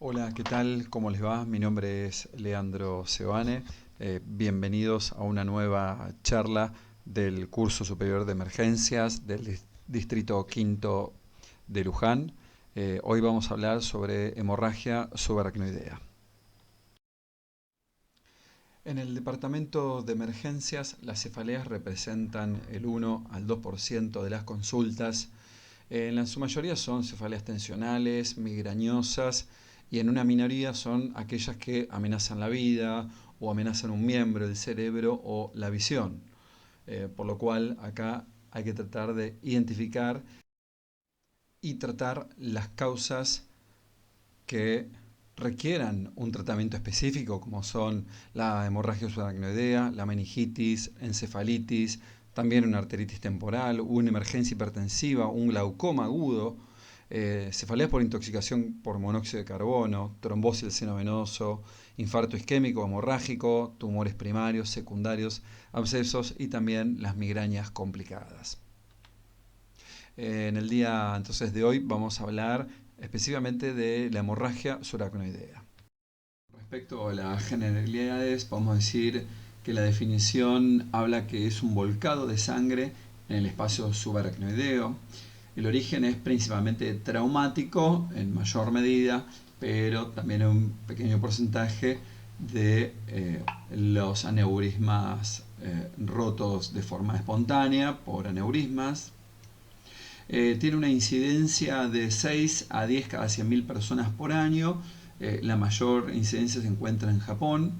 Hola, ¿qué tal? ¿Cómo les va? Mi nombre es Leandro Seoane. Bienvenidos a una nueva charla del Curso Superior de Emergencias del Distrito Quinto de Luján. Hoy vamos a hablar sobre hemorragia subaracnoidea. En el departamento de emergencias, las cefaleas representan el 1 al 2% de las consultas. En su mayoría son cefaleas tensionales, migrañosas, y en una minoría son aquellas que amenazan la vida o amenazan un miembro del cerebro o la visión. Por lo cual acá hay que tratar de identificar y tratar las causas que requieran un tratamiento específico, como son la hemorragia subaracnoidea, la meningitis, encefalitis, también una arteritis temporal, una emergencia hipertensiva, un glaucoma agudo, cefaleas por intoxicación por monóxido de carbono, trombosis del seno venoso, infarto isquémico hemorrágico, tumores primarios, secundarios, abscesos y también las migrañas complicadas. En el día entonces de hoy vamos a hablar específicamente de la hemorragia subaracnoidea. Respecto a las generalidades, podemos decir que la definición habla que es un volcado de sangre en el espacio subaracnoideo. El origen es principalmente traumático en mayor medida, pero también un pequeño porcentaje de los aneurismas rotos de forma espontánea por aneurismas. Tiene una incidencia de 6 a 10 cada 100.000 personas por año. La mayor incidencia se encuentra en Japón.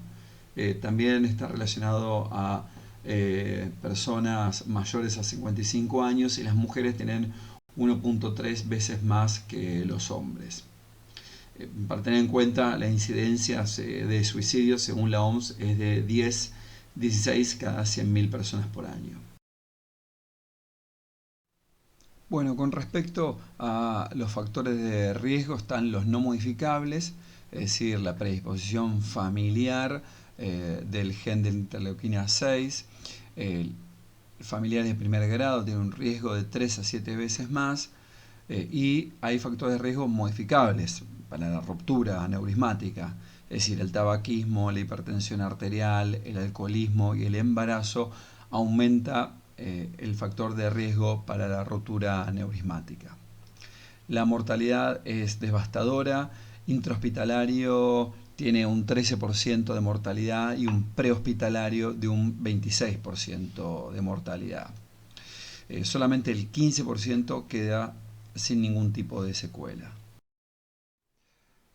También está relacionado a personas mayores a 55 años y las mujeres tienen 1.3 veces más que los hombres. Para tener en cuenta, la incidencia de suicidios según la OMS es de 16 cada 100.000 personas por año. Bueno, con respecto a los factores de riesgo están los no modificables, es decir, la predisposición familiar del gen de interleuquina 6. Familiares de primer grado tienen un riesgo de 3 a 7 veces más. Y hay factores de riesgo modificables para la ruptura aneurismática, es decir, el tabaquismo, la hipertensión arterial, el alcoholismo y el embarazo aumenta el factor de riesgo para la ruptura aneurismática. La mortalidad es devastadora, intrahospitalario tiene un 13% de mortalidad y un prehospitalario de un 26% de mortalidad. Solamente el 15% queda sin ningún tipo de secuela.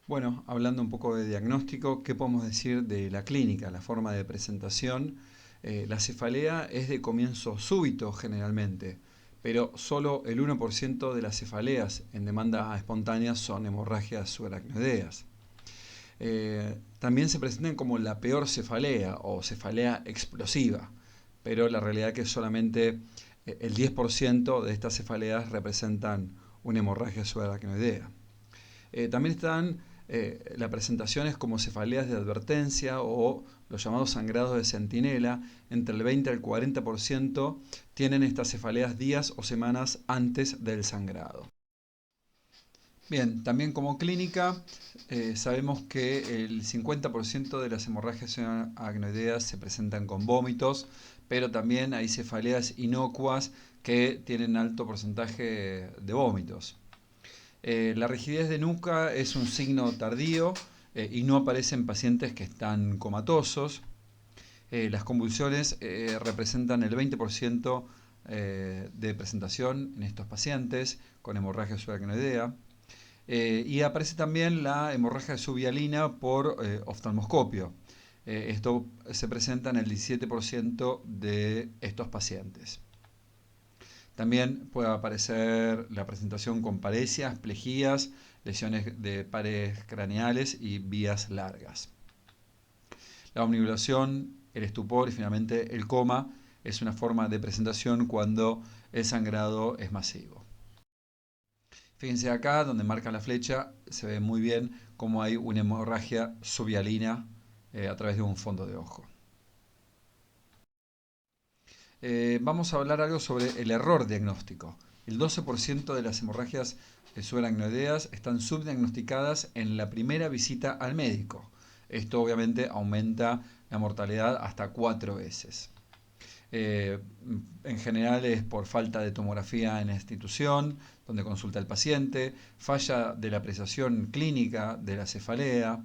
Bueno, hablando un poco de diagnóstico, ¿qué podemos decir de la clínica, la forma de presentación? La cefalea es de comienzo súbito generalmente, pero solo el 1% de las cefaleas en demanda espontánea son hemorragias subaracnoideas. También se presentan como la peor cefalea o cefalea explosiva, pero la realidad es que solamente el 10% de estas cefaleas representan una hemorragia subaracnoidea. También están las presentaciones como cefaleas de advertencia o los llamados sangrados de centinela. Entre el 20 al 40% tienen estas cefaleas días o semanas antes del sangrado. Bien, también como clínica sabemos que el 50% de las hemorragias subaracnoideas se presentan con vómitos, pero también hay cefaleas inocuas que tienen alto porcentaje de vómitos. La rigidez de nuca es un signo tardío y no aparece en pacientes que están comatosos. Las convulsiones representan el 20% de presentación en estos pacientes con hemorragia subaracnoidea. Y aparece también la hemorragia subhialina por oftalmoscopio. Esto se presenta en el 17% de estos pacientes. También puede aparecer la presentación con paresias, plejías, lesiones de paredes craneales y vías largas. La omnibulación, el estupor y finalmente el coma es una forma de presentación cuando el sangrado es masivo. Fíjense acá, donde marca la flecha, se ve muy bien cómo hay una hemorragia subhialina a través de un fondo de ojo. Vamos a hablar algo sobre el error diagnóstico. El 12% de las hemorragias subaracnoideas están subdiagnosticadas en la primera visita al médico. Esto obviamente aumenta la mortalidad hasta 4 veces. En general es por falta de tomografía en la institución donde consulta el paciente, falla de la apreciación clínica de la cefalea,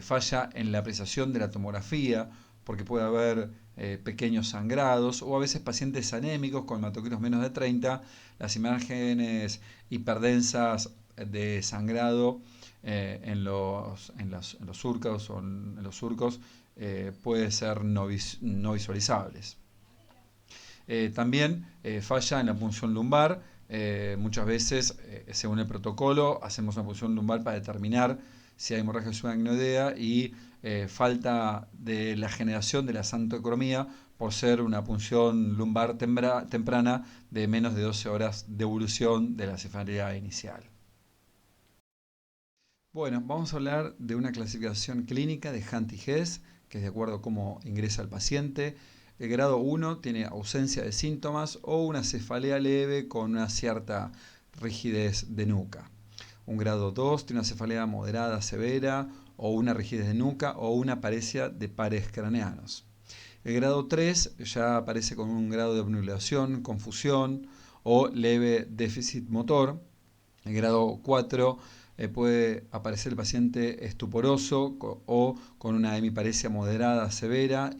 falla en la apreciación de la tomografía porque puede haber pequeños sangrados o a veces pacientes anémicos con hematocritos menos de 30, las imágenes hiperdensas de sangrado en los surcos o en los surcos puede ser no visualizables. También falla en la punción lumbar. Muchas veces, según el protocolo, hacemos una punción lumbar para determinar si hay hemorragia subaracnoidea y falta de la generación de la xantocromía por ser una punción lumbar temprana de menos de 12 horas de evolución de la cefalea inicial. Bueno, vamos a hablar de una clasificación clínica de Hunt y Hess, que es de acuerdo a cómo ingresa el paciente. El grado 1 tiene ausencia de síntomas o una cefalea leve con una cierta rigidez de nuca. Un grado 2 tiene una cefalea moderada severa o una rigidez de nuca o una paresia de pares craneanos. El grado 3 ya aparece con un grado de obnubilación, confusión o leve déficit motor. El grado 4 puede aparecer el paciente estuporoso o con una hemiparesia moderada severa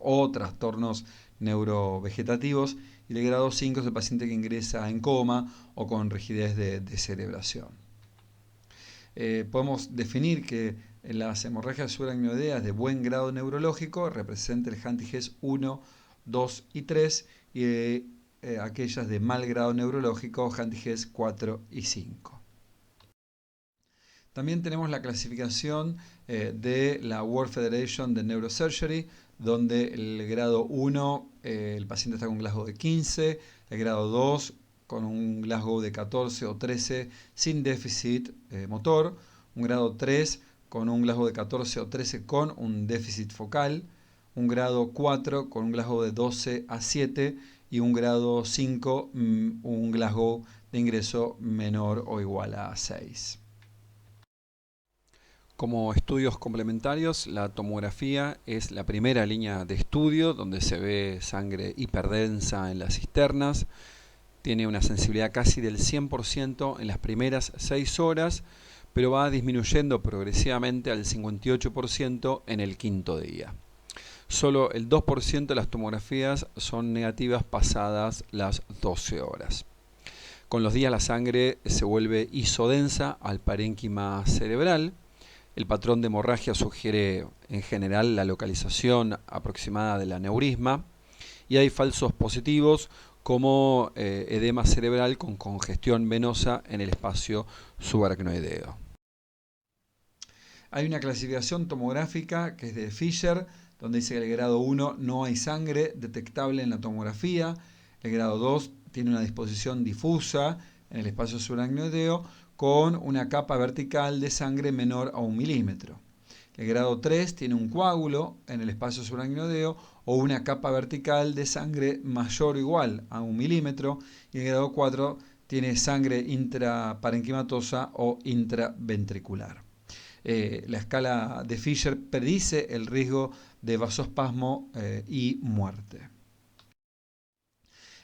o trastornos neurovegetativos. Y el grado 5 es el paciente que ingresa en coma o con rigidez de cerebración. Podemos definir que las hemorragias subaracnoideas de buen grado neurológico representan el Hunt y Hess 1, 2 y 3 y aquellas de mal grado neurológico Hunt y Hess 4 y 5. También tenemos la clasificación de la World Federation de Neurosurgery, donde el grado 1 el paciente está con un Glasgow de 15, el grado 2 con un Glasgow de 14 o 13 sin déficit motor, un grado 3 con un Glasgow de 14 o 13 con un déficit focal, un grado 4 con un Glasgow de 12 a 7 y un grado 5 un Glasgow de ingreso menor o igual a 6. Como estudios complementarios, la tomografía es la primera línea de estudio donde se ve sangre hiperdensa en las cisternas. Tiene una sensibilidad casi del 100% en las primeras 6 horas, pero va disminuyendo progresivamente al 58% en el quinto día. Solo el 2% de las tomografías son negativas pasadas las 12 horas. Con los días la sangre se vuelve isodensa al parénquima cerebral. El patrón de hemorragia sugiere en general la localización aproximada del aneurisma y hay falsos positivos como edema cerebral con congestión venosa en el espacio subaracnoideo. Hay una clasificación tomográfica que es de Fisher, donde dice que el grado 1 no hay sangre detectable en la tomografía, el grado 2 tiene una disposición difusa en el espacio subaracnoideo con una capa vertical de sangre menor a 1 milímetro. El grado 3 tiene un coágulo en el espacio subaracnoideo o una capa vertical de sangre mayor o igual a 1 milímetro. Y el grado 4 tiene sangre intraparenquimatosa o intraventricular. La escala de Fisher predice el riesgo de vasospasmo y muerte.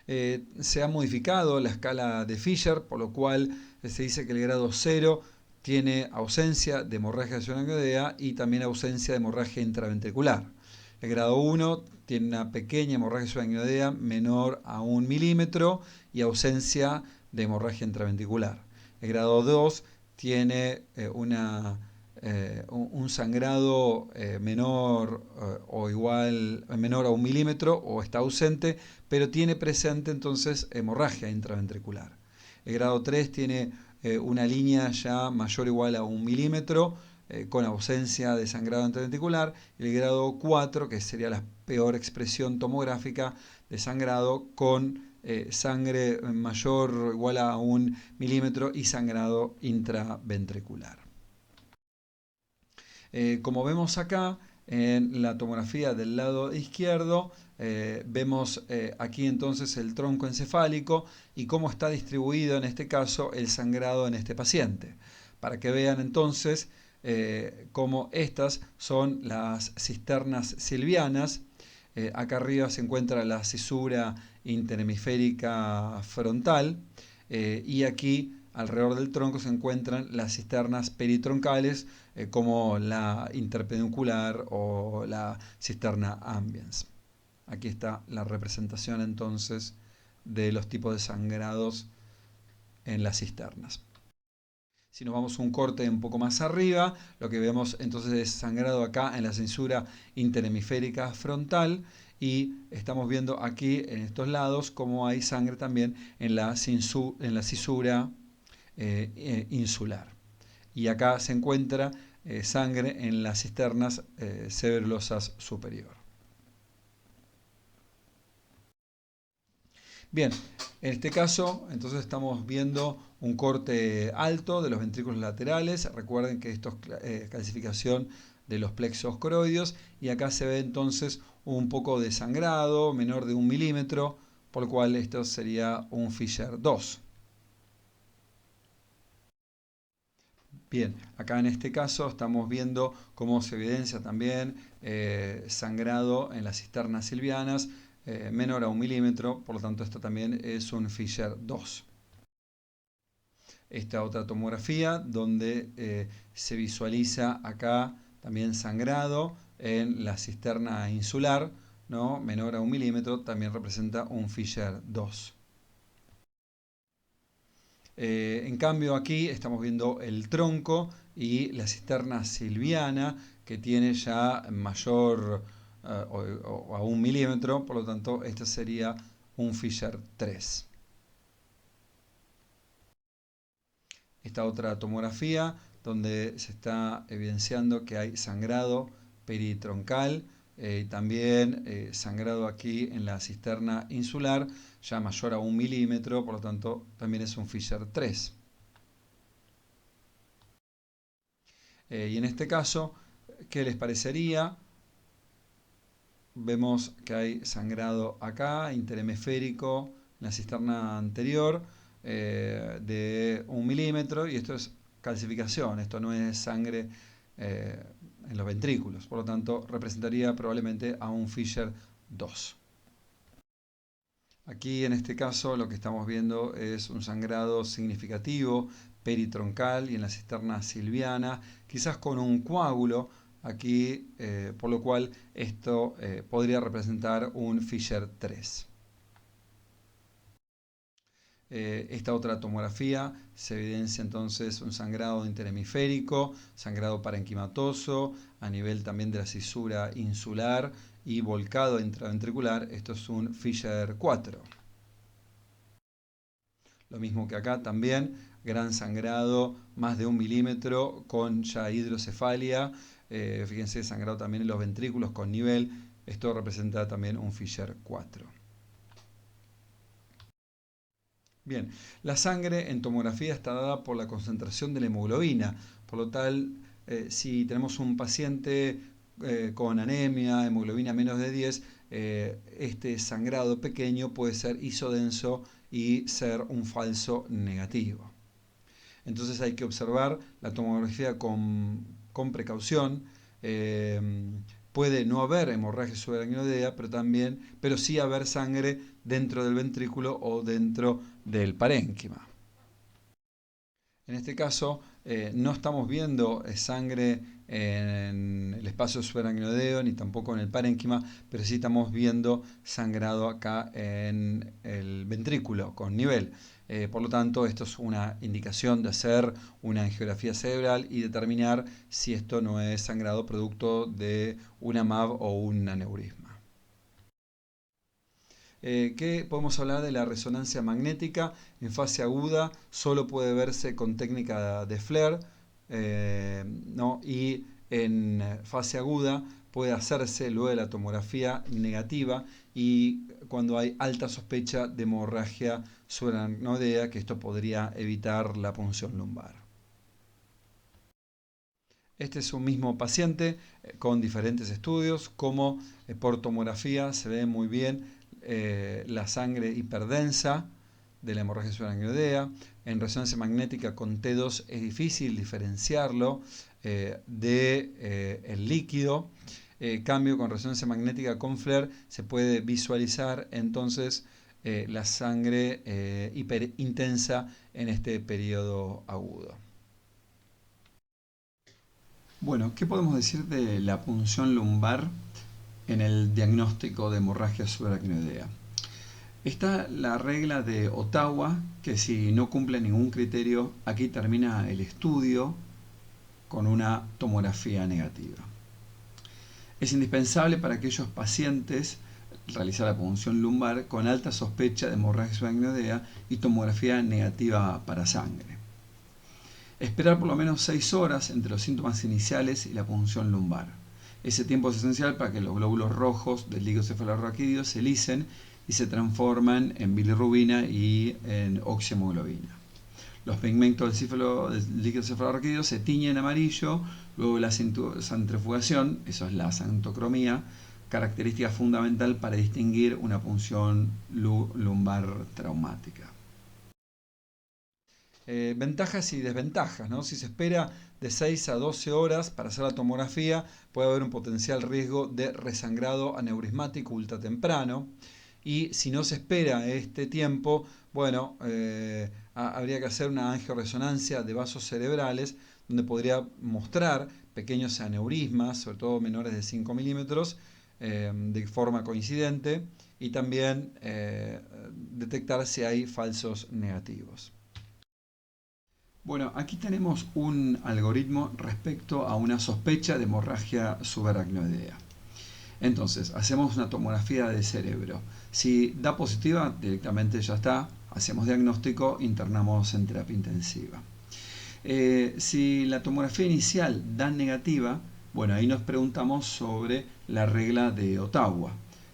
Se ha modificado la escala de Fisher, por lo cual se dice que el grado 0 tiene ausencia de hemorragia subaracnoidea y también ausencia de hemorragia intraventricular. El grado 1 tiene una pequeña hemorragia subaracnoidea menor a 1 milímetro y ausencia de hemorragia intraventricular. El grado 2 tiene un sangrado menor o igual menor a 1 milímetro o está ausente, pero tiene presente entonces hemorragia intraventricular. El grado 3 tiene una línea ya mayor o igual a 1 milímetro con ausencia de sangrado intraventricular. Y el grado 4, que sería la peor expresión tomográfica de sangrado, con sangre mayor o igual a 1 milímetro y sangrado intraventricular. Como vemos acá, En la tomografía del lado izquierdo vemos aquí entonces el tronco encefálico y cómo está distribuido en este caso el sangrado en este paciente. Para que vean entonces cómo estas son las cisternas silvianas. Acá arriba se encuentra la cisura interhemisférica frontal y aquí alrededor del tronco se encuentran las cisternas peritroncales como la interpeduncular o la cisterna ambiens. Aquí está la representación entonces de los tipos de sangrados en las cisternas. Si nos vamos un corte un poco más arriba, lo que vemos entonces es sangrado acá en la cisura interhemisférica frontal y estamos viendo aquí en estos lados cómo hay sangre también en la cisura insular. Y acá se encuentra sangre en las cisternas cerebelosas superior. Bien, en este caso entonces estamos viendo un corte alto de los ventrículos laterales. Recuerden que esto es clasificación de los plexos coroideos y acá se ve entonces un poco de sangrado menor de 1 milímetro, por lo cual esto sería un Fisher 2. Bien, acá en este caso estamos viendo cómo se evidencia también sangrado en las cisternas silvianas menor a 1 milímetro, por lo tanto esto también es un Fisher 2. Esta otra tomografía donde se visualiza acá también sangrado en la cisterna insular, ¿no? Menor a 1 milímetro, también representa un Fisher 2. En cambio aquí estamos viendo el tronco y la cisterna silviana que tiene ya mayor o a 1 milímetro, por lo tanto este sería un Fisher 3. Esta otra tomografía donde se está evidenciando que hay sangrado peritroncal, también sangrado aquí en la cisterna insular, ya mayor a 1 milímetro, por lo tanto también es un Fisher 3. Y en este caso, ¿qué les parecería? Vemos que hay sangrado acá, interhemisférico, en la cisterna anterior, de 1 milímetro, y esto es calcificación, esto no es sangre en los ventrículos, por lo tanto representaría probablemente a un Fisher 2. Aquí en este caso lo que estamos viendo es un sangrado significativo peritroncal y en la cisterna silviana, quizás con un coágulo aquí, por lo cual esto podría representar un Fisher 3. Esta otra tomografía se evidencia entonces un sangrado interhemisférico, sangrado parenquimatoso, a nivel también de la cisura insular y volcado intraventricular, esto es un Fisher 4. Lo mismo que acá también, gran sangrado, más de 1 milímetro con ya hidrocefalia, fíjense, sangrado también en los ventrículos con nivel, esto representa también un Fisher 4. Bien, la sangre en tomografía está dada por la concentración de la hemoglobina, por lo tal, si tenemos un paciente con anemia, hemoglobina menos de 10, este sangrado pequeño puede ser isodenso y ser un falso negativo. Entonces hay que observar la tomografía con precaución. Puede no haber hemorragia subaracnoidea, pero sí haber sangre dentro del ventrículo o dentro del parénquima. En este caso, no estamos viendo sangre en el espacio subaracnoideo ni tampoco en el parénquima, pero sí estamos viendo sangrado acá en el ventrículo con nivel. Por lo tanto, esto es una indicación de hacer una angiografía cerebral y determinar si esto no es sangrado producto de una MAV o un aneurisma. ¿Qué podemos hablar de la resonancia magnética? En fase aguda solo puede verse con técnica de FLAIR, ¿no? Y en fase aguda puede hacerse luego de la tomografía negativa y cuando hay alta sospecha de hemorragia subaracnoidea, que esto podría evitar la punción lumbar. Este es un mismo paciente con diferentes estudios, como por tomografía se ve muy bien la sangre hiperdensa de la hemorragia subaracnoidea. En resonancia magnética con T2 es difícil diferenciarlo del líquido. Cambio con resonancia magnética con FLAIR se puede visualizar entonces la sangre hiperintensa en este periodo agudo. Bueno, ¿qué podemos decir de la punción lumbar en el diagnóstico de hemorragia subaracnoidea? Está la regla de Ottawa, que si no cumple ningún criterio, aquí termina el estudio con una tomografía negativa. Es indispensable para aquellos pacientes realizar la punción lumbar con alta sospecha de hemorragia subaracnoidea y tomografía negativa para sangre. Esperar por lo menos 6 horas entre los síntomas iniciales y la punción lumbar. Ese tiempo es esencial para que los glóbulos rojos del líquido cefalorraquídeo se lisen y se transforman en bilirrubina y en oxihemoglobina. Los pigmentos del líquido cefalorraquídeo se tiñen amarillo luego de la centrifugación, eso es la xantocromía, característica fundamental para distinguir una punción lumbar traumática. Ventajas y desventajas, ¿no? Si se espera de 6 a 12 horas para hacer la tomografía, puede haber un potencial riesgo de resangrado aneurismático ultratemprano. Y si no se espera este tiempo, bueno, habría que hacer una angioresonancia de vasos cerebrales, donde podría mostrar pequeños aneurismas, sobre todo menores de 5 milímetros, de forma coincidente, y también detectar si hay falsos negativos. Bueno, aquí tenemos un algoritmo respecto a una sospecha de hemorragia subaracnoidea. Entonces, hacemos una tomografía de cerebro. Si da positiva, directamente ya está, hacemos diagnóstico, internamos en terapia intensiva. Si la tomografía inicial da negativa, bueno, ahí nos preguntamos sobre la regla de Ottawa.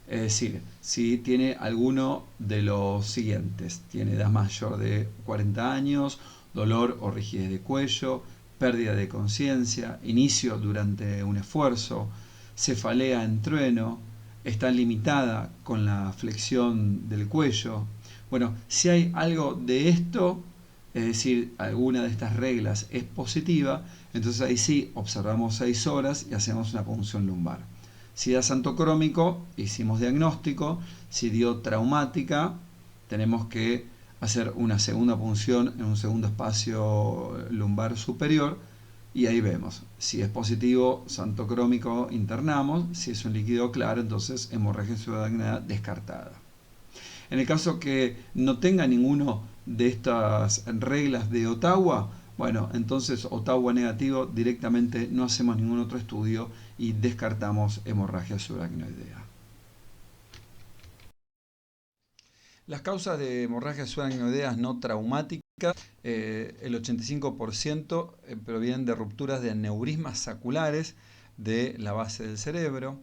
Es decir, si tiene alguno de los siguientes. Tiene edad mayor de 40 años, dolor o rigidez de cuello, pérdida de conciencia, inicio durante un esfuerzo, cefalea en trueno, está limitada con la flexión del cuello. Bueno, si hay algo de esto, es decir, alguna de estas reglas es positiva, entonces ahí sí observamos 6 horas y hacemos una punción lumbar. Si da xantocrómico, hicimos diagnóstico. Si dio traumática, tenemos que hacer una segunda punción en un segundo espacio lumbar superior y ahí vemos. Si es positivo, xantocrómico, internamos. Si es un líquido claro, entonces hemorragia subaracnoidea descartada. En el caso que no tenga ninguno de estas reglas de Ottawa, bueno, entonces Ottawa negativo, directamente no hacemos ningún otro estudio y descartamos hemorragia subaracnoidea. Las causas de hemorragia subaracnoidea no traumáticas, el 85% provienen de rupturas de aneurismas saculares de la base del cerebro,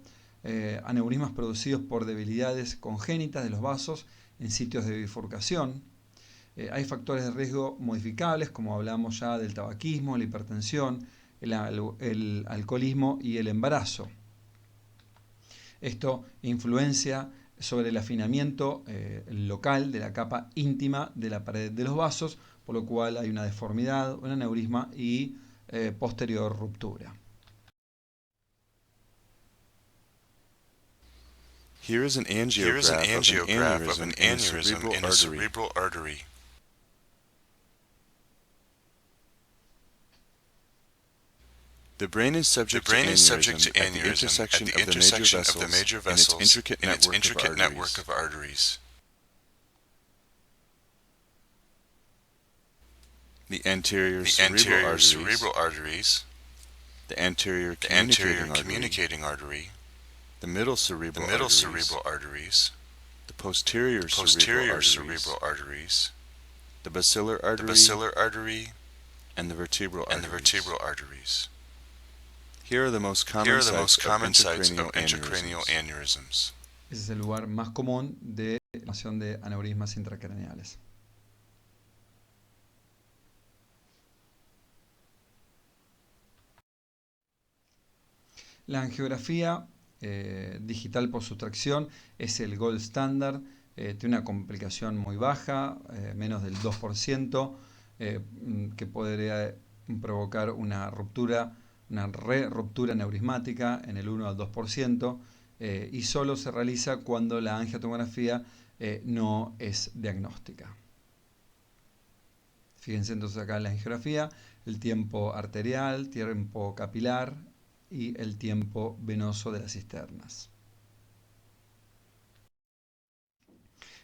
aneurismas producidos por debilidades congénitas de los vasos en sitios de bifurcación. Hay factores de riesgo modificables, como hablamos ya del tabaquismo, la hipertensión, el alcoholismo y el embarazo. Esto influencia sobre el afinamiento local de la capa íntima de la pared de los vasos, por lo cual hay una deformidad, un aneurisma y posterior ruptura. Here is an angiograph of an aneurysm in a cerebral artery. The brain is subject to aneurysm at the intersection of the major vessels in its intricate network of arteries. The anterior cerebral arteries, the anterior communicating artery, the middle cerebral arteries, the posterior cerebral arteries, the basilar artery, and the vertebral arteries. Here are the most common sites of intracranial aneurysms. Ese es el lugar más común de formación de aneurismas intracraneales. La angiografía digital por sustracción es el gold standard, tiene una complicación muy baja, menos del 2%, que podría provocar una ruptura, una ruptura neurismática en el 1 al 2%, y solo se realiza cuando la angiotomografía no es diagnóstica. Fíjense entonces acá en la angiografía, el tiempo arterial, tiempo capilar y el tiempo venoso de las cisternas.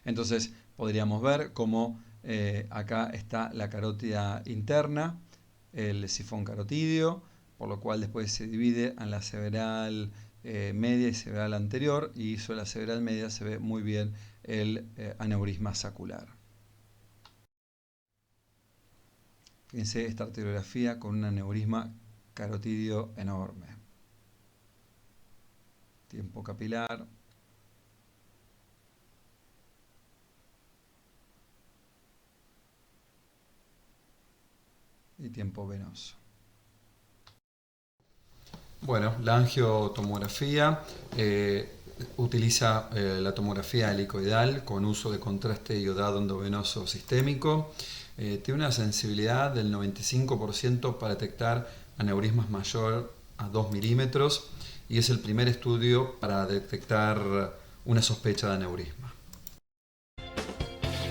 Entonces podríamos ver cómo acá está la carótida interna, el sifón carotídeo, por lo cual después se divide en la several media y several anterior, y sobre la several media se ve muy bien el aneurisma sacular. Fíjense esta arteriografía con un aneurisma carotídeo enorme. Tiempo capilar. Y tiempo venoso. Bueno, la angiotomografía utiliza la tomografía helicoidal con uso de contraste iodado endovenoso sistémico. Tiene una sensibilidad del 95% para detectar aneurismas mayor a 2 milímetros y es el primer estudio para detectar una sospecha de aneurisma.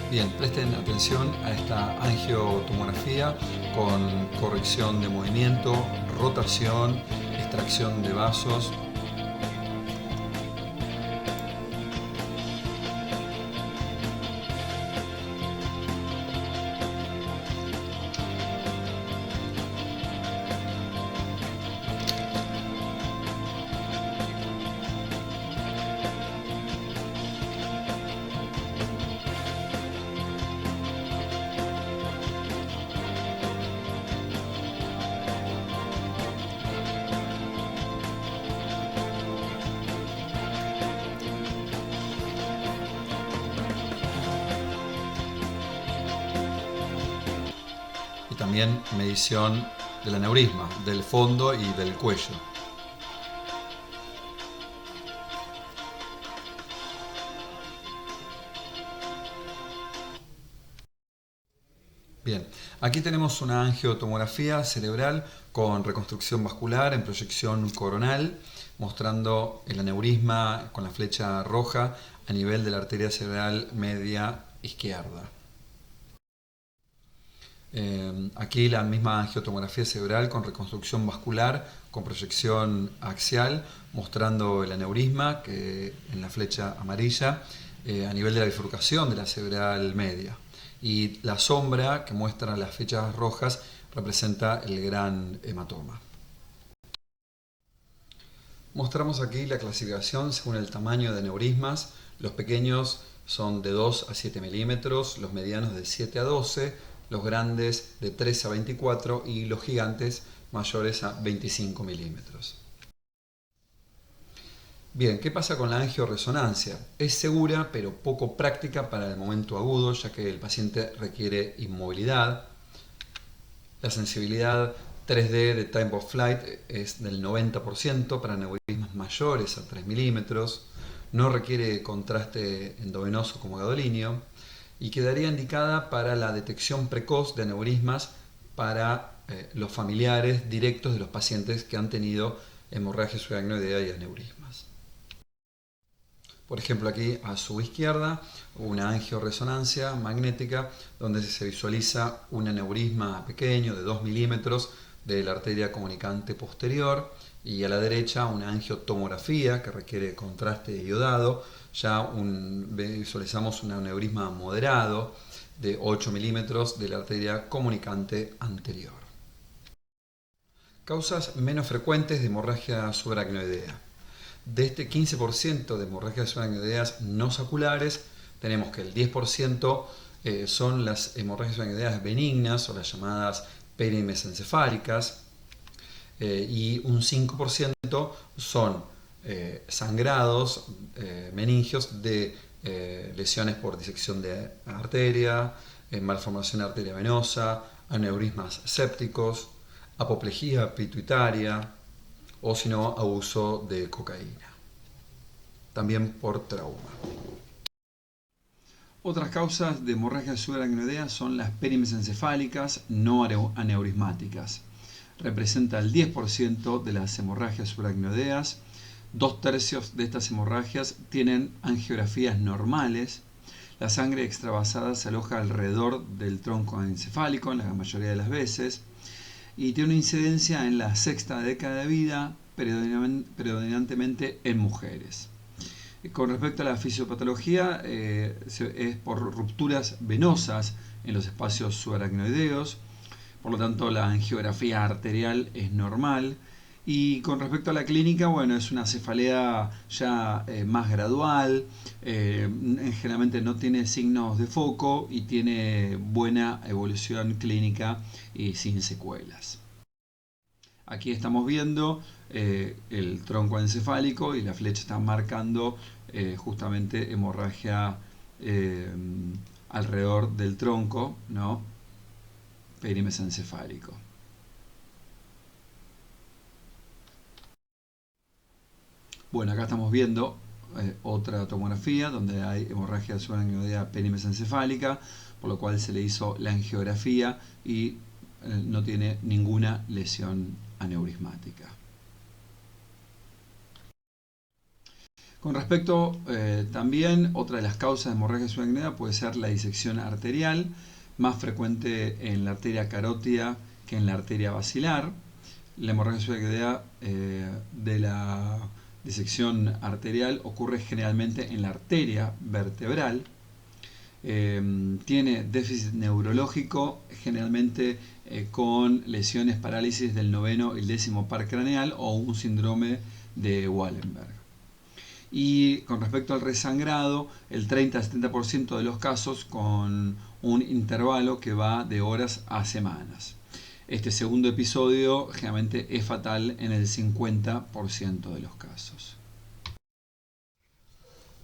Bien, presten atención a esta angiotomografía con corrección de movimiento, rotación, extracción de vasos. Y también medición del aneurisma, del fondo y del cuello. Bien, aquí tenemos una angiotomografía cerebral con reconstrucción vascular en proyección coronal, mostrando el aneurisma con la flecha roja a nivel de la arteria cerebral media izquierda. Aquí la misma angiotomografía cerebral con reconstrucción vascular con proyección axial, mostrando el aneurisma que en la flecha amarilla a nivel de la bifurcación de la cerebral media. Y la sombra que muestra las flechas rojas representa el gran hematoma. Mostramos aquí la clasificación según el tamaño de aneurismas. Los pequeños son de 2 a 7 milímetros, los medianos de 7 a 12, los grandes de 3 a 24 y los gigantes mayores a 25 milímetros. Bien, ¿qué pasa con la angioresonancia? Es segura pero poco práctica para el momento agudo, ya que el paciente requiere inmovilidad. La sensibilidad 3D de time of flight es del 90% para aneurismas mayores a 3 milímetros. No requiere contraste endovenoso como gadolinio y quedaría indicada para la detección precoz de aneurismas para los familiares directos de los pacientes que han tenido hemorragia subaracnoidea y aneurismas. Por ejemplo, aquí a su izquierda, una angioresonancia magnética donde se visualiza un aneurisma pequeño de 2 milímetros de la arteria comunicante posterior, y a la derecha una angiotomografía que requiere contraste iodado. Ya visualizamos un aneurisma moderado de 8 milímetros de la arteria comunicante anterior. Causas menos frecuentes de hemorragia subaracnoidea. De este 15% de hemorragias subaracnoideas no saculares, tenemos que el 10% son las hemorragias subaracnoideas benignas o las llamadas perimesencefálicas, y un 5% son sangrados meningios de lesiones por disección de arteria, malformación de arteria venosa, aneurismas sépticos, apoplejía pituitaria o si no, abuso de cocaína. También por trauma. Otras causas de hemorragia subaracnoidea son las perimesencefálicas no aneurismáticas. Representa el 10% de las hemorragias subaracnoideas. 2/3 de estas hemorragias tienen angiografías normales. La sangre extravasada se aloja alrededor del tronco encefálico en la mayoría de las veces y tiene una incidencia en la sexta década de vida, predominantemente en mujeres. Con respecto a la fisiopatología, es por rupturas venosas en los espacios subaracnoideos, por lo tanto la angiografía arterial es normal. Y con respecto a la clínica, bueno, es una cefalea ya más gradual, generalmente no tiene signos de foco y tiene buena evolución clínica y sin secuelas. Aquí estamos viendo el tronco encefálico y la flecha está marcando justamente hemorragia alrededor del tronco, ¿no? Perimesencefálico. Bueno, acá estamos viendo otra tomografía donde hay hemorragia subaracnoidea perimesencefálica, por lo cual se le hizo la angiografía y no tiene ninguna lesión aneurismática. Con respecto también, otra de las causas de hemorragia subaracnoidea puede ser la disección arterial, más frecuente en la arteria carótida que en la arteria basilar. La hemorragia subaracnoidea de la disección arterial ocurre generalmente en la arteria vertebral. Tiene déficit neurológico, generalmente con lesiones, parálisis del 9º y el 10º par craneal o un síndrome de Wallenberg. Y con respecto al resangrado, el 30-70% de los casos con un intervalo que va de horas a semanas. Este segundo episodio generalmente es fatal en el 50% de los casos.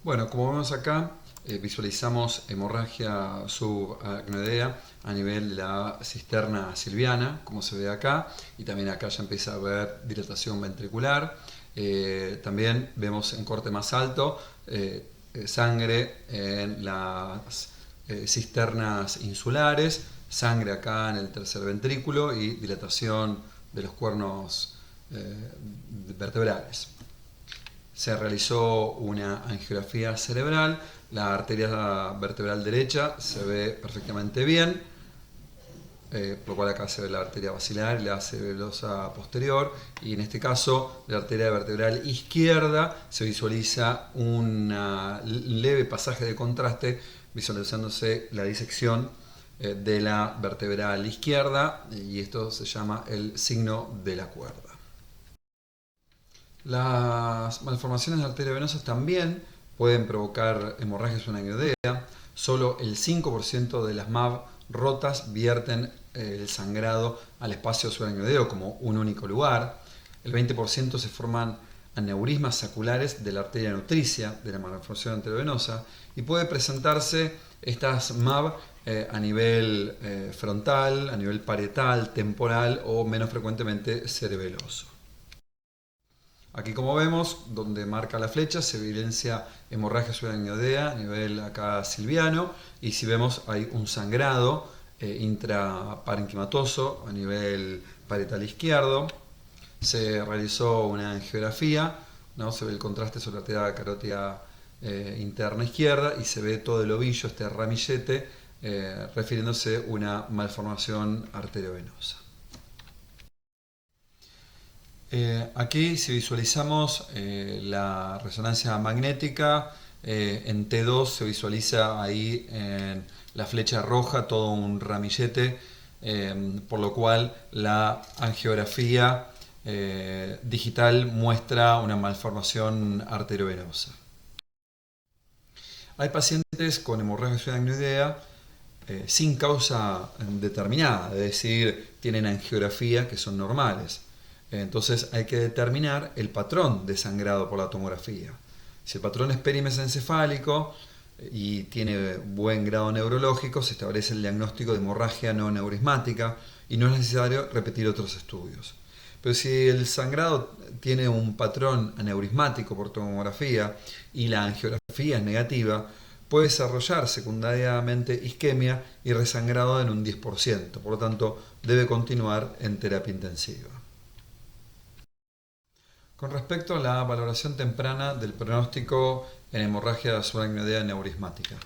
Bueno, como vemos acá, visualizamos hemorragia subaracnoidea a nivel de la cisterna silviana, como se ve acá, y también acá ya empieza a haber dilatación ventricular. También vemos en corte más alto sangre en las cisternas insulares, sangre acá en el tercer ventrículo y dilatación de los cuernos vertebrales. Se realizó una angiografía cerebral, la arteria vertebral derecha se ve perfectamente bien, por lo cual acá se ve la arteria basilar y la cerebelosa posterior, y en este caso la arteria vertebral izquierda se visualiza un leve pasaje de contraste, visualizándose la disección de la vertebral izquierda, y esto se llama el signo de la cuerda. Las malformaciones arteriovenosas también pueden provocar hemorragia subaracnoidea. Solo el 5% de las MAV rotas vierten el sangrado al espacio subaracnoideo como un único lugar. El 20% se forman aneurismas saculares de la arteria nutricia de la malformación arteriovenosa, y puede presentarse estas MAV a nivel frontal, a nivel parietal, temporal o menos frecuentemente cerebeloso. Aquí, como vemos, donde marca la flecha se evidencia hemorragia subaracnoidea a nivel acá silviano, y si vemos hay un sangrado intraparenquimatoso a nivel parietal izquierdo. Se realizó una angiografía, ¿no? Se ve el contraste sobre la arteria carótida interna izquierda y se ve todo el ovillo, este ramillete, refiriéndose a una malformación arteriovenosa. Aquí si visualizamos la resonancia magnética, en T2 se visualiza ahí en la flecha roja todo un ramillete, por lo cual la angiografía digital muestra una malformación arteriovenosa. Hay pacientes con hemorragia subaracnoidea sin causa determinada, es decir, tienen angiografía que son normales. Entonces hay que determinar el patrón de sangrado por la tomografía. Si el patrón es perimesencefálico y tiene buen grado neurológico, se establece el diagnóstico de hemorragia no aneurismática y no es necesario repetir otros estudios. Pero si el sangrado tiene un patrón aneurismático por tomografía y la angiografía es negativa, puede desarrollar secundariamente isquemia y resangrado en un 10%, por lo tanto debe continuar en terapia intensiva. Con respecto a la valoración temprana del pronóstico en hemorragia subaracnoidea aneurismática,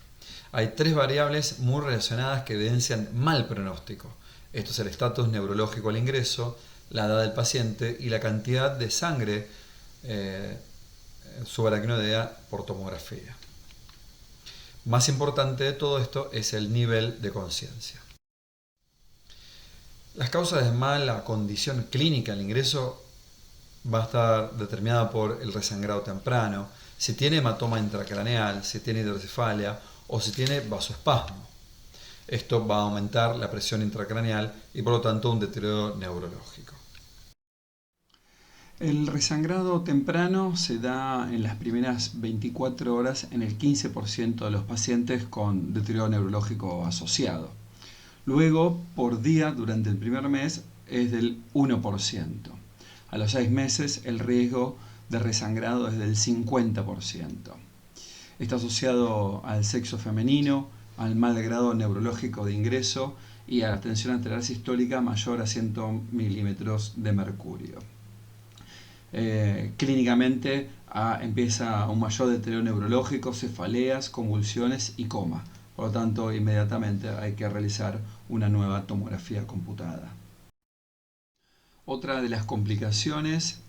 hay 3 variables muy relacionadas que evidencian mal pronóstico. Esto es el estatus neurológico al ingreso, la edad del paciente y la cantidad de sangre subaracnoidea por tomografía. Más importante de todo esto es el nivel de conciencia. Las causas de mala condición clínica al ingreso va a estar determinada por el resangrado temprano, si tiene hematoma intracraneal, si tiene hidrocefalia o si tiene vasoespasmo. Esto va a aumentar la presión intracraneal y por lo tanto un deterioro neurológico. El resangrado temprano se da en las primeras 24 horas en el 15% de los pacientes con deterioro neurológico asociado. Luego, por día durante el primer mes es del 1%. A los 6 meses el riesgo de resangrado es del 50%. Está asociado al sexo femenino, al mal grado neurológico de ingreso y a la tensión arterial sistólica mayor a 100 milímetros de mercurio. Clínicamente empieza un mayor deterioro neurológico, cefaleas, convulsiones y coma. Por lo tanto, inmediatamente hay que realizar una nueva tomografía computada. Otra de las complicaciones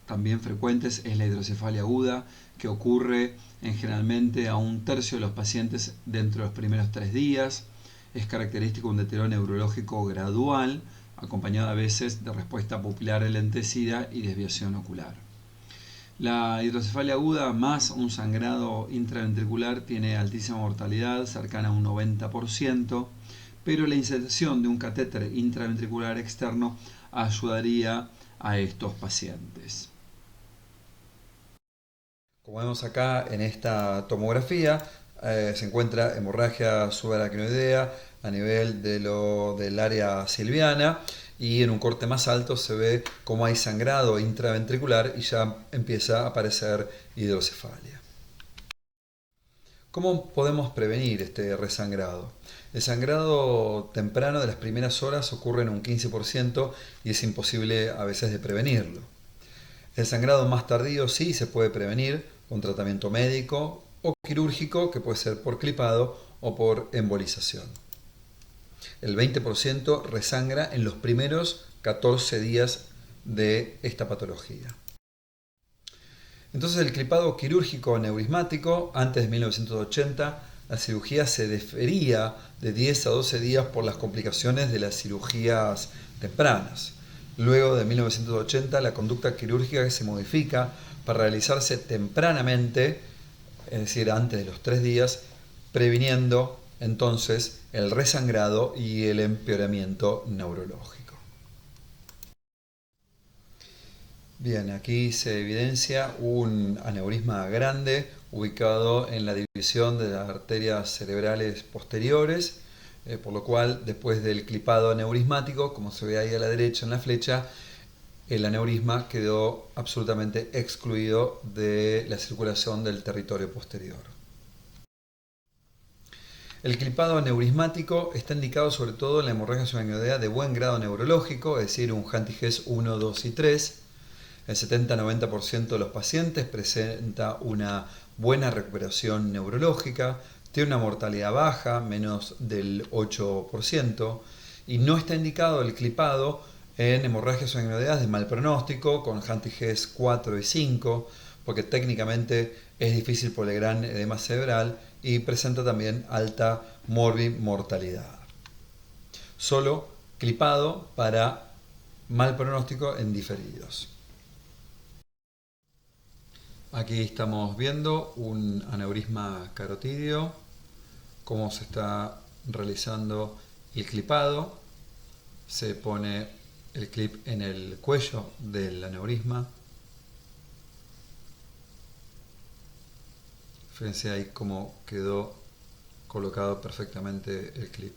también frecuentes es la hidrocefalia aguda, que ocurre generalmente a 1/3 de los pacientes dentro de los primeros 3 días. Es característico un deterioro neurológico gradual, acompañado a veces de respuesta pupilar enlentecida y desviación ocular. La hidrocefalia aguda más un sangrado intraventricular tiene altísima mortalidad, cercana a un 90%, pero la inserción de un catéter intraventricular externo ayudaría a estos pacientes. Como vemos acá en esta tomografía, se encuentra hemorragia subaracnoidea a nivel del área silviana y en un corte más alto se ve cómo hay sangrado intraventricular y ya empieza a aparecer hidrocefalia. ¿Cómo podemos prevenir este resangrado? El sangrado temprano de las primeras horas ocurre en un 15% y es imposible a veces de prevenirlo. El sangrado más tardío sí se puede prevenir con tratamiento médico o quirúrgico, que puede ser por clipado o por embolización. El 20% resangra en los primeros 14 días de esta patología. Entonces el clipado quirúrgico aneurismático, antes de 1980, la cirugía se defería de 10 a 12 días por las complicaciones de las cirugías tempranas. Luego de 1980 la conducta quirúrgica se modifica para realizarse tempranamente, es decir, antes de los 3 días, previniendo entonces el resangrado y el empeoramiento neurológico. Bien, aquí se evidencia un aneurisma grande ubicado en la división de las arterias cerebrales posteriores, por lo cual después del clipado aneurismático, como se ve ahí a la derecha en la flecha, el aneurisma quedó absolutamente excluido de la circulación del territorio posterior. El clipado aneurismático está indicado sobre todo en la hemorragia subaracnoidea de buen grado neurológico, es decir, un Huntington 1, 2 y 3. El 70-90% de los pacientes presenta una buena recuperación neurológica, tiene una mortalidad baja, menos del 8%, y no está indicado el clipado en hemorragias subaracnoideas de mal pronóstico, con Huntington 4 y 5, porque técnicamente es difícil por el gran edema cerebral y presenta también alta morbimortalidad. Solo clipado para mal pronóstico en diferidos. Aquí estamos viendo un aneurisma carotídeo, cómo se está realizando el clipado. Se pone el clip en el cuello del aneurisma. Fíjense ahí cómo quedó colocado perfectamente el clip.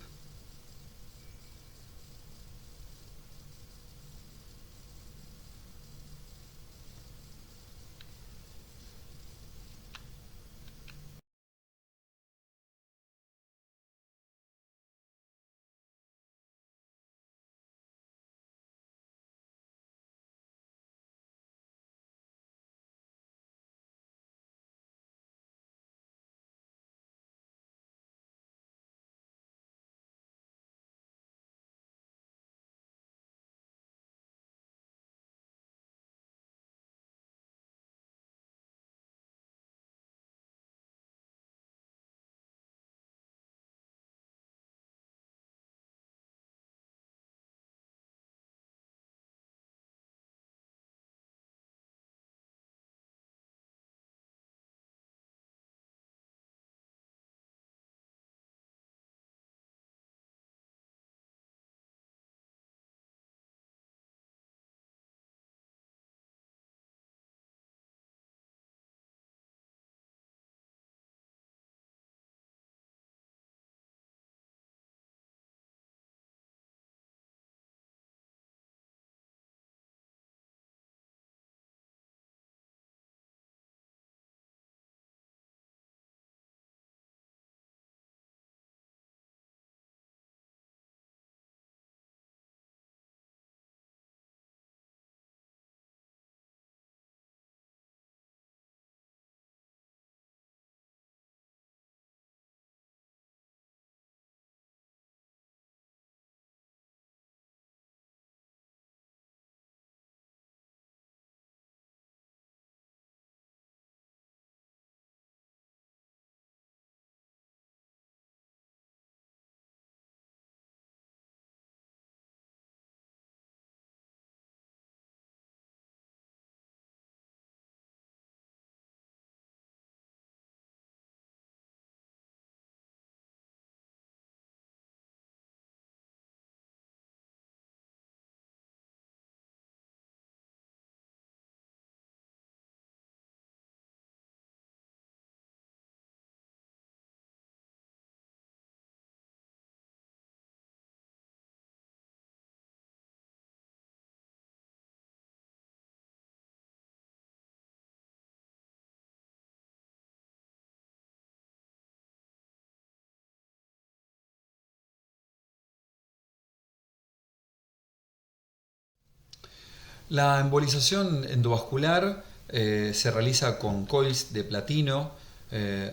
La embolización endovascular se realiza con coils de platino.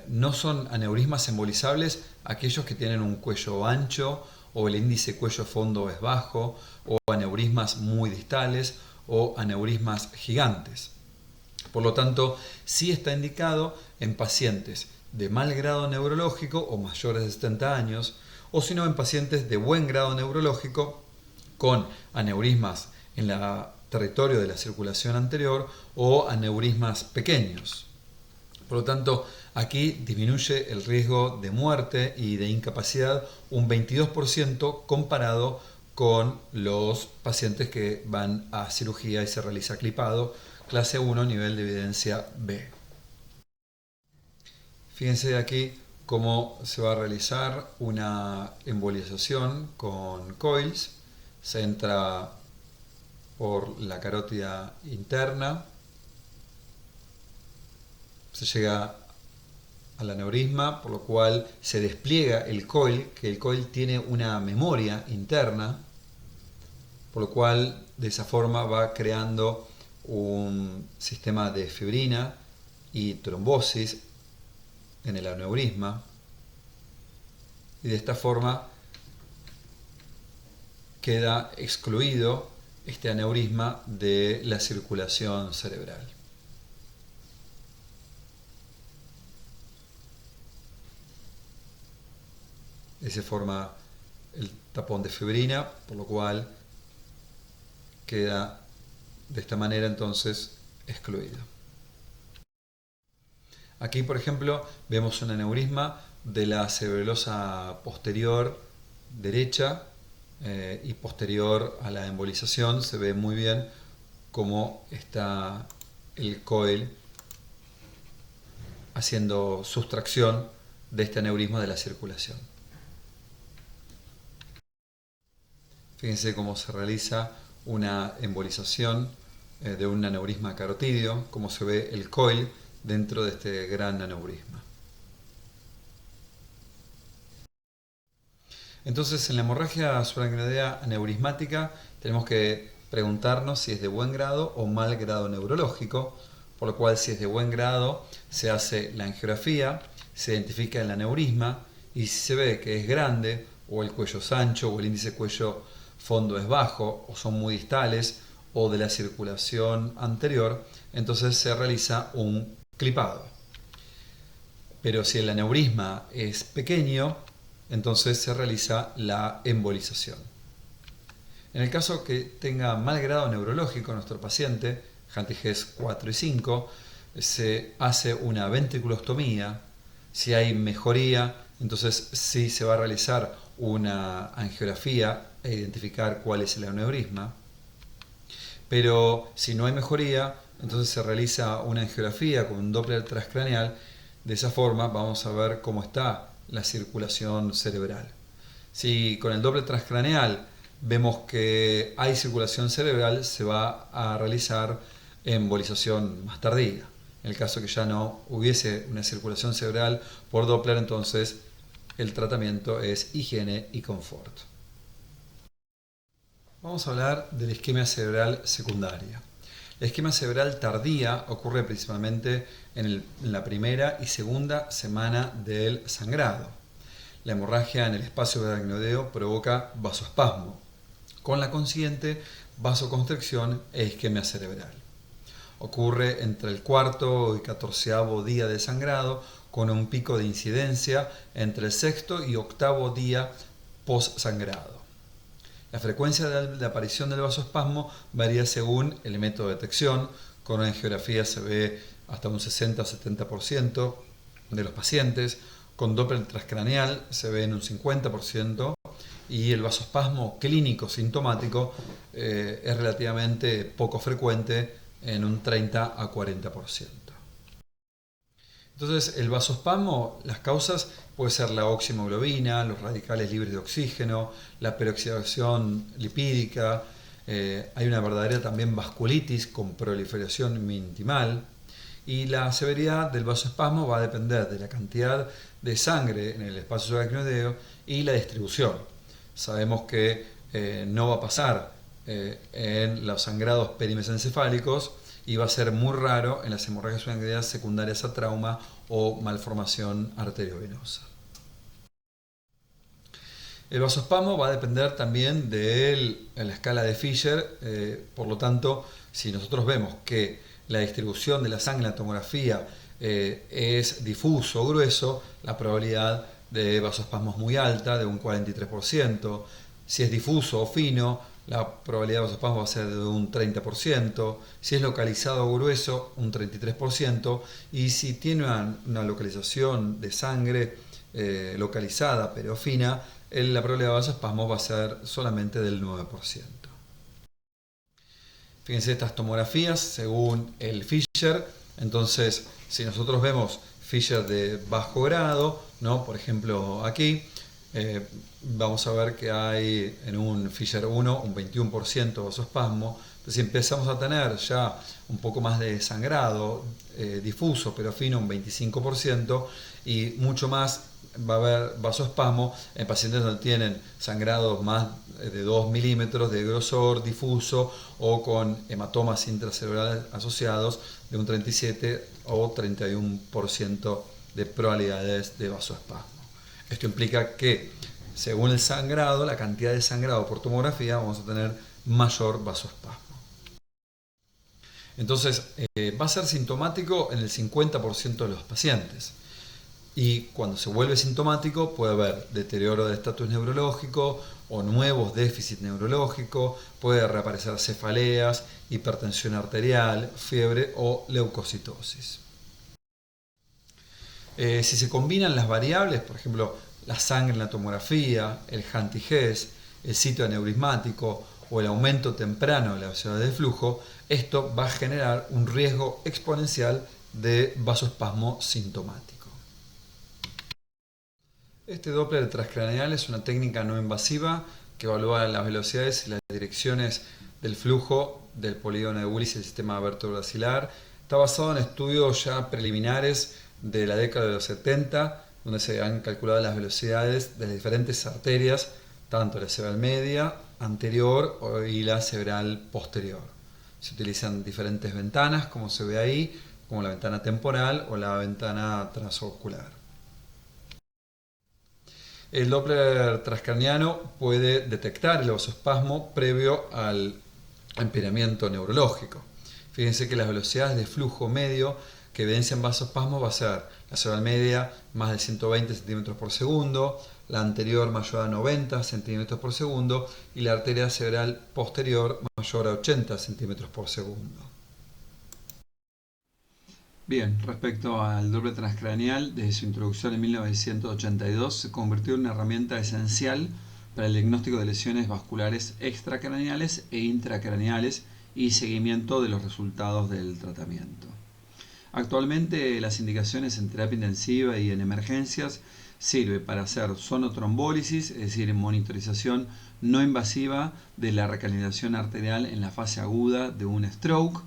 No son aneurismas embolizables aquellos que tienen un cuello ancho o el índice cuello-fondo es bajo, o aneurismas muy distales o aneurismas gigantes. Por lo tanto, sí está indicado en pacientes de mal grado neurológico o mayores de 70 años, o si no en pacientes de buen grado neurológico con aneurismas en el territorio de la circulación anterior o aneurismas pequeños. Por lo tanto, aquí disminuye el riesgo de muerte y de incapacidad un 22% comparado con los pacientes que van a cirugía y se realiza clipado, clase 1, nivel de evidencia B. Fíjense aquí cómo se va a realizar una embolización con coils. Se entra por la carótida interna, se llega al aneurisma, por lo cual se despliega el coil, que el coil tiene una memoria interna, por lo cual de esa forma va creando un sistema de fibrina y trombosis en el aneurisma, y de esta forma queda excluido este aneurisma de la circulación cerebral. Se forma el tapón de fibrina, por lo cual queda de esta manera entonces excluido. Aquí, por ejemplo, vemos un aneurisma de la cerebelosa posterior derecha y posterior a la embolización. Se ve muy bien cómo está el coil haciendo sustracción de este aneurisma de la circulación. Fíjense cómo se realiza una embolización de un aneurisma carotídeo, cómo se ve el coil dentro de este gran aneurisma. Entonces, en la hemorragia subaracnoidea aneurismática tenemos que preguntarnos si es de buen grado o mal grado neurológico, por lo cual si es de buen grado se hace la angiografía, se identifica el aneurisma y si se ve que es grande o el cuello es ancho o el índice cuello fondo es bajo o son muy distales o de la circulación anterior, entonces se realiza un clipado. Pero si el aneurisma es pequeño, entonces se realiza la embolización. En el caso que tenga mal grado neurológico nuestro paciente, Hantiges 4 y 5, se hace una ventriculostomía. Si hay mejoría, entonces sí se va a realizar una angiografía e identificar cuál es el aneurisma. Pero si no hay mejoría, entonces se realiza una angiografía con un Doppler transcraneal. De esa forma vamos a ver cómo está la circulación cerebral. Si con el Doppler transcraneal vemos que hay circulación cerebral, se va a realizar embolización más tardía. En el caso que ya no hubiese una circulación cerebral por Doppler, entonces el tratamiento es higiene y confort. Vamos a hablar de la isquemia cerebral secundaria. La isquemia cerebral tardía ocurre principalmente en la primera y segunda semana del sangrado. La hemorragia en el espacio aracnoideo provoca vasoespasmo, con la consiguiente vasoconstricción e isquemia cerebral. Ocurre entre el cuarto y 14º día de sangrado, con un pico de incidencia entre el sexto y octavo día post-sangrado. La frecuencia de aparición del vasoespasmo varía según el método de detección. Con una angiografía se ve hasta un 60 o 70% de los pacientes. Con Doppler transcraneal se ve en un 50% y el vasoespasmo clínico sintomático es relativamente poco frecuente, en un 30 a 40%. Entonces, el vasoespasmo, las causas puede ser la oxihemoglobina, los radicales libres de oxígeno, la peroxidación lipídica, hay una verdadera también vasculitis con proliferación menintimal, y la severidad del vasoespasmo va a depender de la cantidad de sangre en el espacio aracnoideo y la distribución. Sabemos que no va a pasar en los sangrados perimesencefálicos y va a ser muy raro en las hemorragias subacnoideas secundarias a trauma o malformación arteriovenosa. El vasoespasmo va a depender también de la escala de Fisher, por lo tanto, si nosotros vemos que la distribución de la sangre en la tomografía es difuso o grueso, la probabilidad de vasoespasmo es muy alta, de un 43%. Si es difuso o fino, la probabilidad de vasoespasmo va a ser de un 30%. Si es localizado o grueso, un 33%. Y si tiene una localización de sangre localizada pero fina, la probabilidad de vasoespasmo va a ser solamente del 9%. Fíjense estas tomografías según el Fisher. Entonces, si nosotros vemos Fisher de bajo grado, ¿no? Por ejemplo aquí, vamos a ver que hay en un Fisher 1 un 21% de vasoespasmo. Entonces, si empezamos a tener ya un poco más de sangrado difuso pero fino, un 25%, y mucho más va a haber vasoespasmo en pacientes donde tienen sangrados más de 2 milímetros de grosor difuso o con hematomas intracelulares asociados de un 37 o 31% de probabilidades de vasoespasmo. Esto implica que según el sangrado, la cantidad de sangrado por tomografía, vamos a tener mayor vasoespasmo. Entonces, va a ser sintomático en el 50% de los pacientes. Y cuando se vuelve sintomático puede haber deterioro del estatus neurológico o nuevos déficits neurológicos, puede reaparecer cefaleas, hipertensión arterial, fiebre o leucocitosis. Si se combinan las variables, por ejemplo, la sangre en la tomografía, el HANTI-GES, el sitio aneurismático o el aumento temprano de la velocidad de flujo, esto va a generar un riesgo exponencial de vasoespasmo sintomático. Este Doppler transcraneal es una técnica no invasiva que evalúa las velocidades y las direcciones del flujo del polígono de Willis y el sistema vertebrobasilar. Está basado en estudios ya preliminares de la década de los 70, donde se han calculado las velocidades de las diferentes arterias, tanto la cerebral media, anterior y la cerebral posterior. Se utilizan diferentes ventanas, como se ve ahí, como la ventana temporal o la ventana transocular. El Doppler transcraniano puede detectar el vasoespasmo previo al empeoramiento neurológico. Fíjense que las velocidades de flujo medio que evidencian vasoespasmo va a ser la cerebral media más de 120 cm por segundo, la anterior mayor a 90 cm por segundo y la arteria cerebral posterior mayor a 80 cm por segundo. Bien, respecto al Doppler transcraneal, desde su introducción en 1982 se convirtió en una herramienta esencial para el diagnóstico de lesiones vasculares extracraneales e intracraneales y seguimiento de los resultados del tratamiento. Actualmente las indicaciones en terapia intensiva y en emergencias sirve para hacer sonotrombólisis, es decir, monitorización no invasiva de la recalcitración arterial en la fase aguda de un stroke,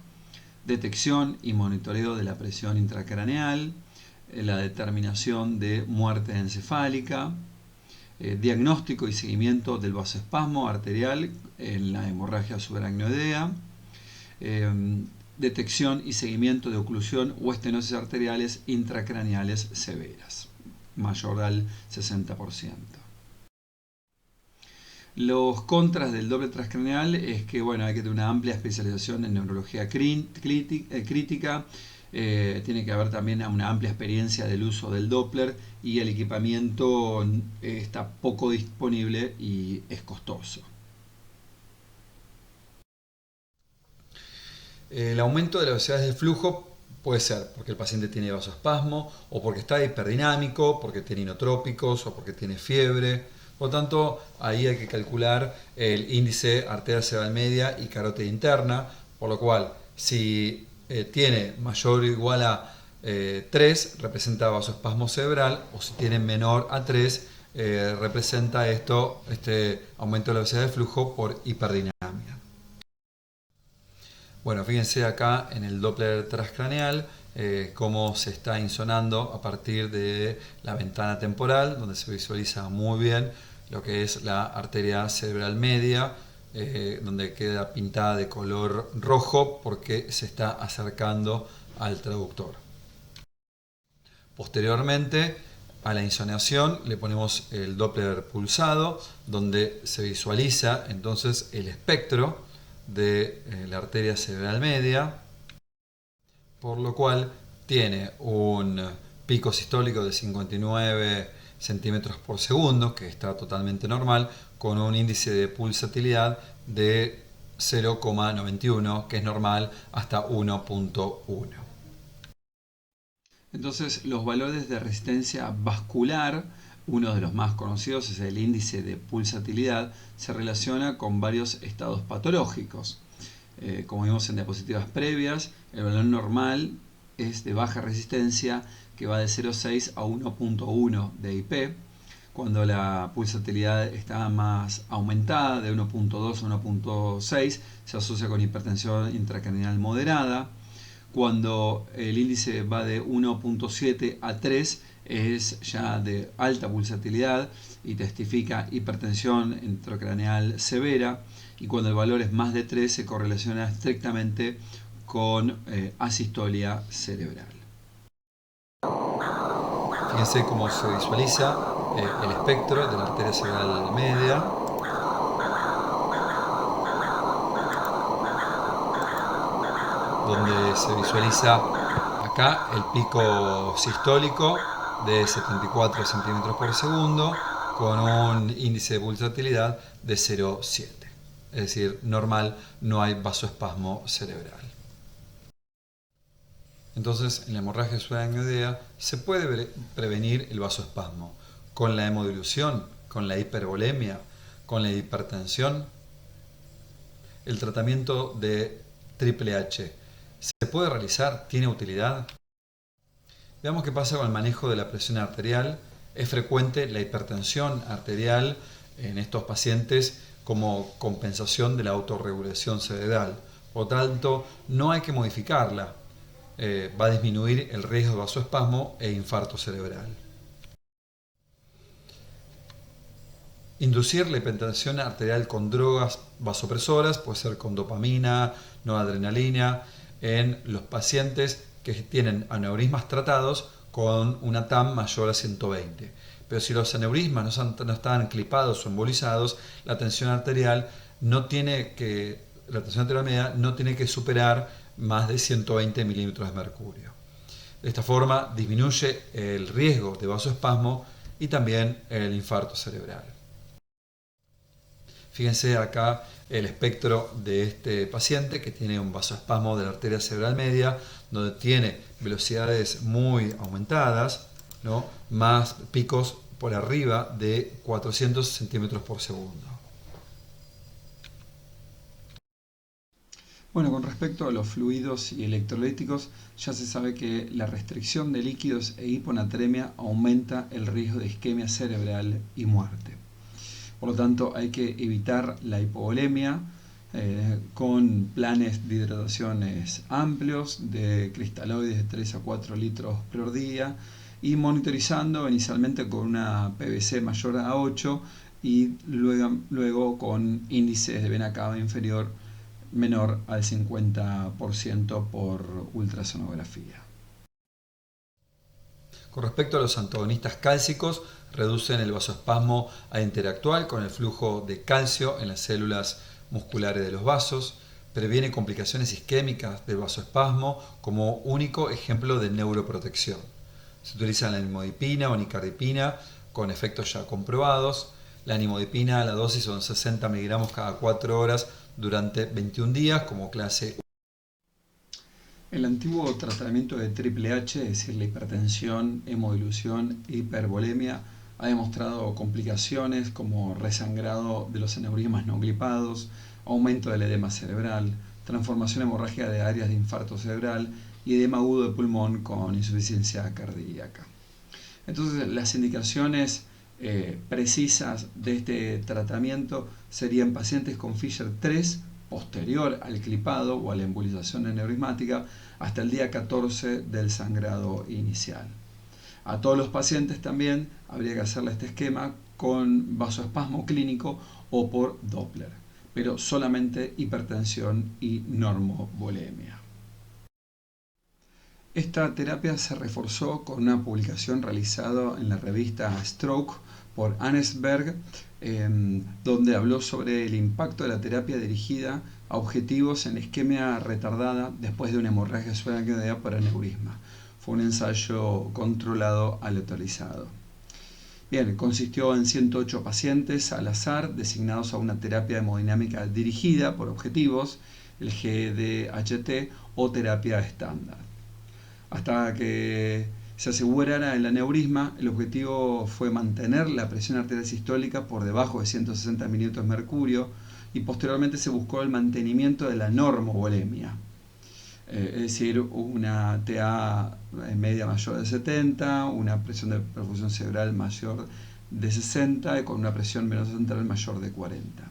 detección y monitoreo de la presión intracraneal, la determinación de muerte encefálica, diagnóstico y seguimiento del vasoespasmo arterial en la hemorragia subaracnoidea, detección y seguimiento de oclusión o estenosis arteriales intracraneales severas, mayor al 60%. Los contras del Doppler transcraneal es que hay que tener una amplia especialización en neurología crítica, tiene que haber también una amplia experiencia del uso del Doppler y el equipamiento está poco disponible y es costoso. El aumento de las velocidades del flujo puede ser porque el paciente tiene vasoespasmo o porque está hiperdinámico, porque tiene inotrópicos o porque tiene fiebre. Por lo tanto, ahí hay que calcular el índice arteria cerebral media y carótida interna, por lo cual si tiene mayor o igual a 3 representa vasoespasmo cerebral, o si tiene menor a 3 representa este aumento de la velocidad de flujo por hiperdinamia. Bueno, fíjense acá en el Doppler transcraneal cómo se está insonando a partir de la ventana temporal, donde se visualiza muy bien lo que es la arteria cerebral media, donde queda pintada de color rojo porque se está acercando al traductor. Posteriormente a la insonación le ponemos el Doppler pulsado, donde se visualiza entonces el espectro de la arteria cerebral media, por lo cual tiene un pico sistólico de 59 centímetros por segundo, que está totalmente normal, con un índice de pulsatilidad de 0,91, que es normal, hasta 1,1. Entonces, los valores de resistencia vascular, uno de los más conocidos es el índice de pulsatilidad, se relaciona con varios estados patológicos. Como vimos en diapositivas previas, el valor normal es de baja resistencia, que va de 0,6 a 1,1 de IP. Cuando la pulsatilidad está más aumentada, de 1,2 a 1,6, se asocia con hipertensión intracraneal moderada. Cuando el índice va de 1,7 a 3, es ya de alta pulsatilidad y testifica hipertensión intracraneal severa. Y cuando el valor es más de 3, se correlaciona estrictamente con asistolia cerebral. Fíjense cómo se visualiza el espectro de la arteria cerebral media. Donde se visualiza acá el pico sistólico de 74 centímetros por segundo con un índice de pulsatilidad de 0,7. Es decir, normal, no hay vasoespasmo cerebral. Entonces, en la hemorragia subaracnoidea se puede prevenir el vasoespasmo con la hemodilución, con la hipervolemia, con la hipertensión. El tratamiento de triple H ¿se puede realizar? ¿Tiene utilidad? Veamos qué pasa con el manejo de la presión arterial. Es frecuente la hipertensión arterial en estos pacientes como compensación de la autorregulación cerebral. Por lo tanto, no hay que modificarla. Va a disminuir el riesgo de vasoespasmo e infarto cerebral. Inducir la hipertensión arterial con drogas vasopresoras, puede ser con dopamina, noradrenalina, en los pacientes que tienen aneurismas tratados con una TAM mayor a 120. Pero si los aneurismas no están clipados o embolizados, la tensión arterial media no tiene que superar más de 120 milímetros de mercurio. De esta forma disminuye el riesgo de vasoespasmo y también el infarto cerebral. Fíjense acá el espectro de este paciente que tiene un vasoespasmo de la arteria cerebral media, donde tiene velocidades muy aumentadas, ¿no? Más picos por arriba de 400 centímetros por segundo. Bueno, con respecto a los fluidos y electrolíticos, ya se sabe que la restricción de líquidos e hiponatremia aumenta el riesgo de isquemia cerebral y muerte. Por lo tanto, hay que evitar la hipovolemia con planes de hidrataciones amplios, de cristaloides de 3 a 4 litros por día y monitorizando inicialmente con una PVC mayor a 8 y luego con índices de vena cava inferior menor al 50% por ultrasonografía. Con respecto a los antagonistas cálcicos, reducen el vasoespasmo a interactuar con el flujo de calcio en las células musculares de los vasos, previene complicaciones isquémicas del vasoespasmo como único ejemplo de neuroprotección. Se utiliza la nimodipina o nicardipina con efectos ya comprobados. La nimodipina, la dosis son 60 miligramos cada 4 horas durante 21 días como clase 1. El antiguo tratamiento de triple H, es decir, la hipertensión, hemodilución e hipervolemia, ha demostrado complicaciones como resangrado de los aneurismas no clipados, aumento del edema cerebral, transformación hemorrágica de áreas de infarto cerebral y edema agudo de pulmón con insuficiencia cardíaca. Entonces, las indicaciones precisas de este tratamiento serían pacientes con Fisher 3 posterior al clipado o a la embolización aneurismática hasta el día 14 del sangrado inicial. A todos los pacientes también habría que hacerle este esquema con vasoespasmo clínico o por Doppler. pero solamente hipertensión y normovolemia. Esta terapia se reforzó con una publicación realizada en la revista Stroke por Annesberg, donde habló sobre el impacto de la terapia dirigida a objetivos en isquemia retardada después de una hemorragia subaracnoidea por aneurisma. Fue un ensayo controlado aleatorizado. Bien, consistió en 108 pacientes al azar designados a una terapia hemodinámica dirigida por objetivos, el GDHT o terapia estándar. Hasta que se asegurara el aneurisma, el objetivo fue mantener la presión arterial sistólica por debajo de 160 milímetros de mercurio y posteriormente se buscó el mantenimiento de la normovolemia, es decir, una TA media mayor de 70, una presión de perfusión cerebral mayor de 60 y con una presión venosa central mayor de 40.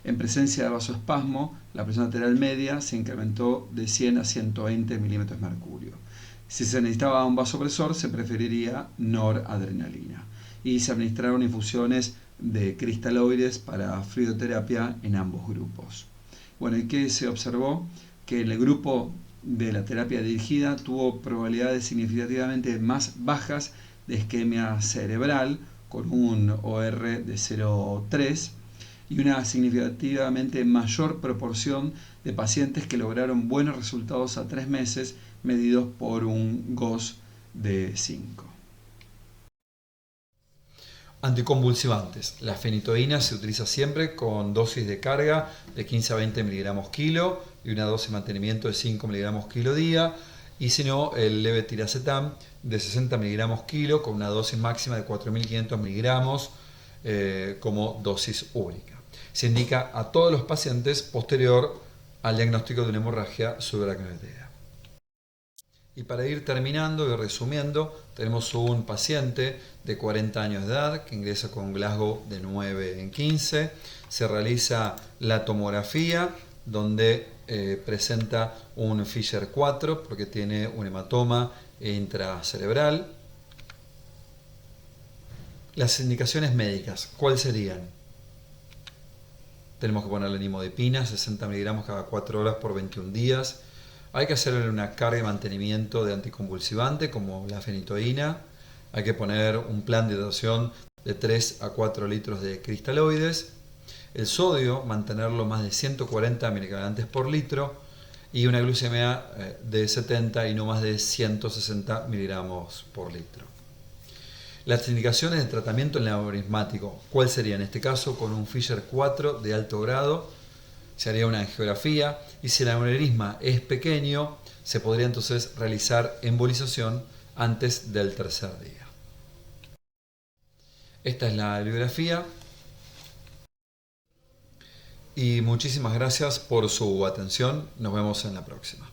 En presencia de vasoespasmo, la presión arterial media se incrementó de 100 a 120 milímetros de mercurio. Si se necesitaba un vasopresor, se preferiría noradrenalina. Y se administraron infusiones de cristaloides para fluidoterapia en ambos grupos. Bueno, ¿y qué se observó? Que el grupo de la terapia dirigida tuvo probabilidades significativamente más bajas de isquemia cerebral, con un OR de 0,3, y una significativamente mayor proporción de pacientes que lograron buenos resultados a 3 meses medidos por un GOS de 5. Anticonvulsivantes. La fenitoína se utiliza siempre con dosis de carga de 15 a 20 miligramos kilo y una dosis de mantenimiento de 5 miligramos kilo día, y si no, el levetiracetam de 60 miligramos kilo con una dosis máxima de 4.500 miligramos como dosis única. Se indica a todos los pacientes posterior al diagnóstico de una hemorragia subaracnoidea. Y para ir terminando y resumiendo, tenemos un paciente de 40 años de edad que ingresa con Glasgow de 9 en 15. Se realiza la tomografía donde presenta un Fisher 4 porque tiene un hematoma intracerebral. Las indicaciones médicas, ¿cuáles serían? Tenemos que ponerle nimodipina, 60 miligramos cada 4 horas por 21 días. Hay que hacerle una carga de mantenimiento de anticonvulsivante como la fenitoína. Hay que poner un plan de hidratación de 3 a 4 litros de cristaloides. El sodio, mantenerlo más de 140 mg por litro. Y una glucemia de 70 y no más de 160 miligramos por litro. Las indicaciones de tratamiento en el aneurismático, ¿cuál sería? En este caso, con un Fisher 4 de alto grado, se haría una angiografía y si el aneurisma es pequeño, se podría entonces realizar embolización antes del tercer día. Esta es la bibliografía y muchísimas gracias por su atención. Nos vemos en la próxima.